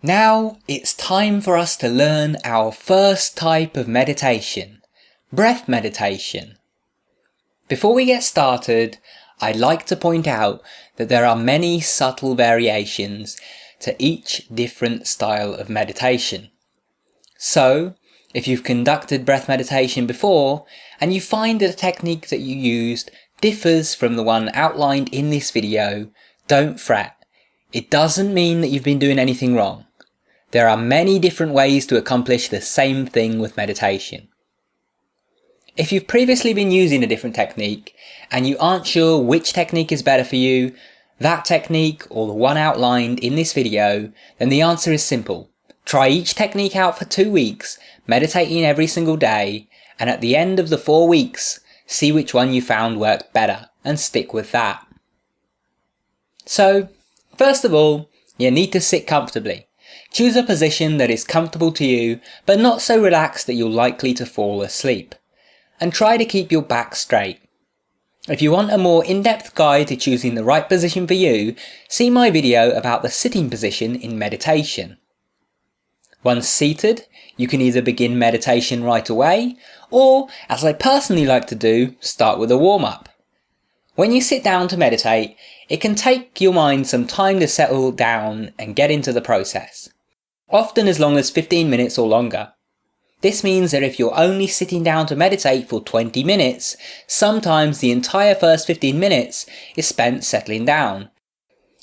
Now it's time for us to learn our first type of meditation, breath meditation. Before we get started, I'd like to point out that there are many subtle variations to each different style of meditation. So, if you've conducted breath meditation before and you find that a technique that you used differs from the one outlined in this video, don't fret. It doesn't mean that you've been doing anything wrong. There are many different ways to accomplish the same thing with meditation. If you've previously been using a different technique and you aren't sure which technique is better for you, that technique or the one outlined in this video, then the answer is simple. Try each technique out for 2 weeks, meditating every single day, and at the end of the 4 weeks, see which one you found worked better and stick with that. So, first of all, you need to sit comfortably. Choose a position that is comfortable to you, but not so relaxed that you're likely to fall asleep. And try to keep your back straight. If you want a more in-depth guide to choosing the right position for you, see my video about the sitting position in meditation. Once seated, you can either begin meditation right away, or, as I personally like to do, start with a warm-up. When you sit down to meditate, it can take your mind some time to settle down and get into the process, often as long as 15 minutes or longer. This means that if you're only sitting down to meditate for 20 minutes, sometimes the entire first 15 minutes is spent settling down,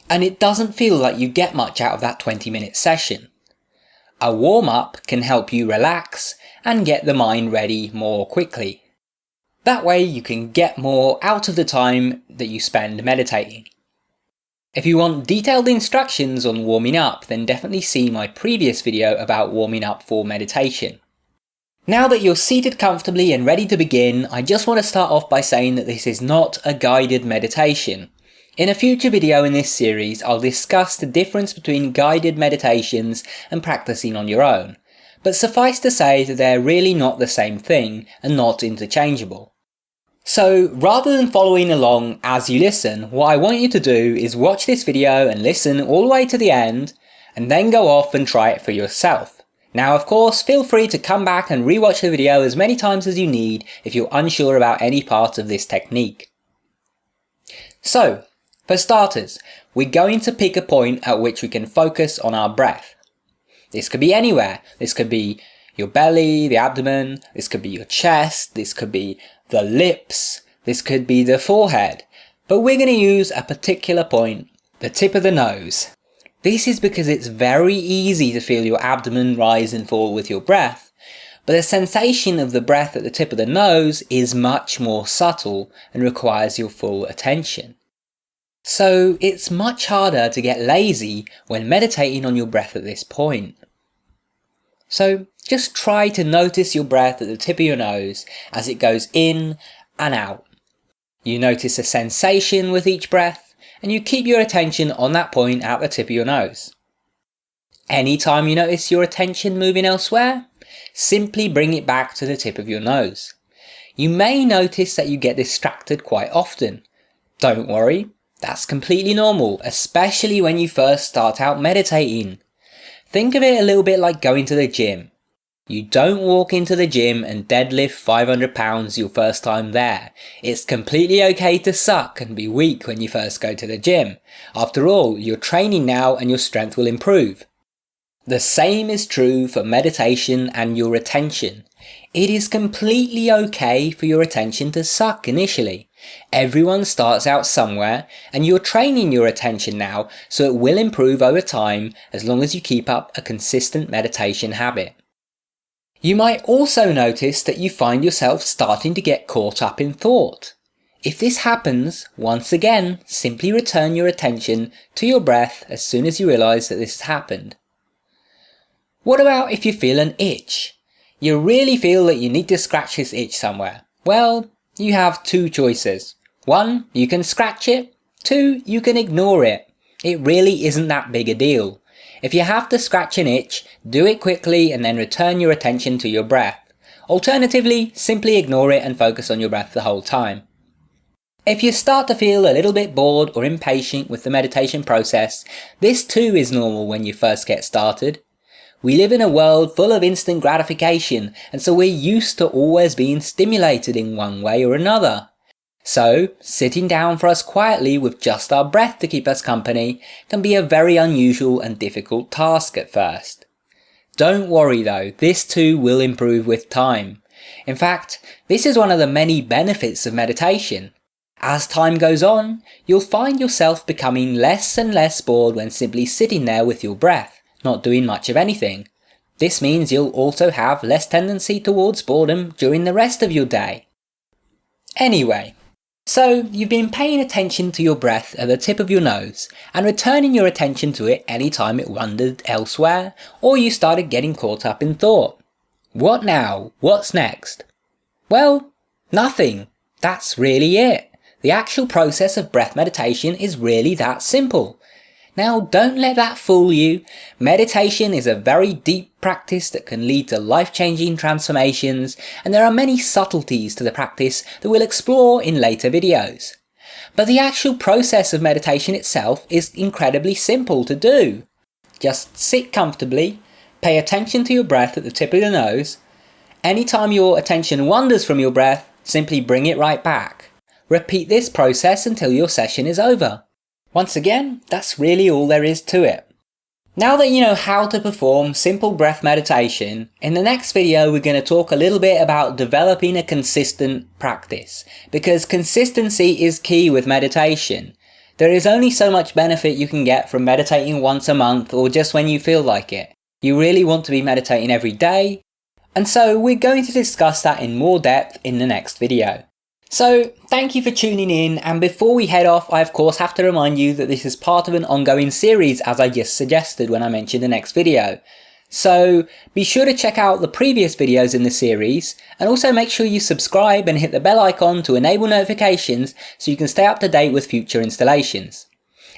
and it doesn't feel like you get much out of that 20-minute session. A warm-up can help you relax and get the mind ready more quickly. That way you can get more out of the time that you spend meditating. If you want detailed instructions on warming up, then definitely see my previous video about warming up for meditation. Now that you're seated comfortably and ready to begin, I just want to start off by saying that this is not a guided meditation. In a future video in this series, I'll discuss the difference between guided meditations and practicing on your own. But suffice to say that they're really not the same thing and not interchangeable. So rather than following along as you listen, what I want you to do is watch this video and listen all the way to the end, and then go off and try it for yourself. Now of course, feel free to come back and rewatch the video as many times as you need if you're unsure about any part of this technique. So, for starters, we're going to pick a point at which we can focus on our breath. This could be anywhere. This could be your belly, the abdomen, this could be your chest, this could be the lips, this could be the forehead. But we're going to use a particular point, the tip of the nose. This is because it's very easy to feel your abdomen rise and fall with your breath, but the sensation of the breath at the tip of the nose is much more subtle and requires your full attention. So it's much harder to get lazy when meditating on your breath at this point. So just try to notice your breath at the tip of your nose as it goes in and out. You notice a sensation with each breath, and you keep your attention on that point at the tip of your nose. Anytime you notice your attention moving elsewhere, simply bring it back to the tip of your nose. You may notice that you get distracted quite often. Don't worry, that's completely normal, especially when you first start out meditating. Think of it a little bit like going to the gym. You don't walk into the gym and deadlift 500 pounds your first time there. It's completely okay to suck and be weak when you first go to the gym. After all, you're training now and your strength will improve. The same is true for meditation and your attention. It is completely okay for your attention to suck initially. Everyone starts out somewhere, and you're training your attention now, so it will improve over time as long as you keep up a consistent meditation habit. You might also notice that you find yourself starting to get caught up in thought. If this happens, once again, simply return your attention to your breath as soon as you realise that this has happened. What about if you feel an itch? You really feel that you need to scratch this itch somewhere. Well, you have 2 choices. 1, you can scratch it. 2, you can ignore it. It really isn't that big a deal. If you have to scratch an itch, do it quickly and then return your attention to your breath. Alternatively, simply ignore it and focus on your breath the whole time. If you start to feel a little bit bored or impatient with the meditation process, this too is normal when you first get started. We live in a world full of instant gratification, and so we're used to always being stimulated in one way or another. So, sitting down for us quietly with just our breath to keep us company can be a very unusual and difficult task at first. Don't worry though, this too will improve with time. In fact, this is one of the many benefits of meditation. As time goes on, you'll find yourself becoming less and less bored when simply sitting there with your breath, not doing much of anything. This means you'll also have less tendency towards boredom during the rest of your day. Anyway, so you've been paying attention to your breath at the tip of your nose and returning your attention to it anytime it wandered elsewhere or you started getting caught up in thought. What now? What's next? Well, nothing. That's really it. The actual process of breath meditation is really that simple. Now don't let that fool you. Meditation is a very deep practice that can lead to life-changing transformations, and there are many subtleties to the practice that we'll explore in later videos. But the actual process of meditation itself is incredibly simple to do. Just sit comfortably, pay attention to your breath at the tip of your nose. Anytime your attention wanders from your breath, simply bring it right back. Repeat this process until your session is over. Once again, that's really all there is to it. Now that you know how to perform simple breath meditation, in the next video we're going to talk a little bit about developing a consistent practice, because consistency is key with meditation. There is only so much benefit you can get from meditating once a month or just when you feel like it. You really want to be meditating every day, and so we're going to discuss that in more depth in the next video. So, thank you for tuning in, and before we head off, I of course have to remind you that this is part of an ongoing series, as I just suggested when I mentioned the next video. So, be sure to check out the previous videos in the series, and also make sure you subscribe and hit the bell icon to enable notifications so you can stay up to date with future installations.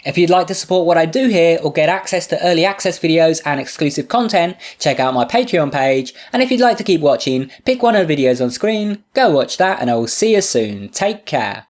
If you'd like to support what I do here or get access to early access videos and exclusive content, check out my Patreon page, and if you'd like to keep watching, pick one of the videos on screen, go watch that, and I will see you soon. Take care.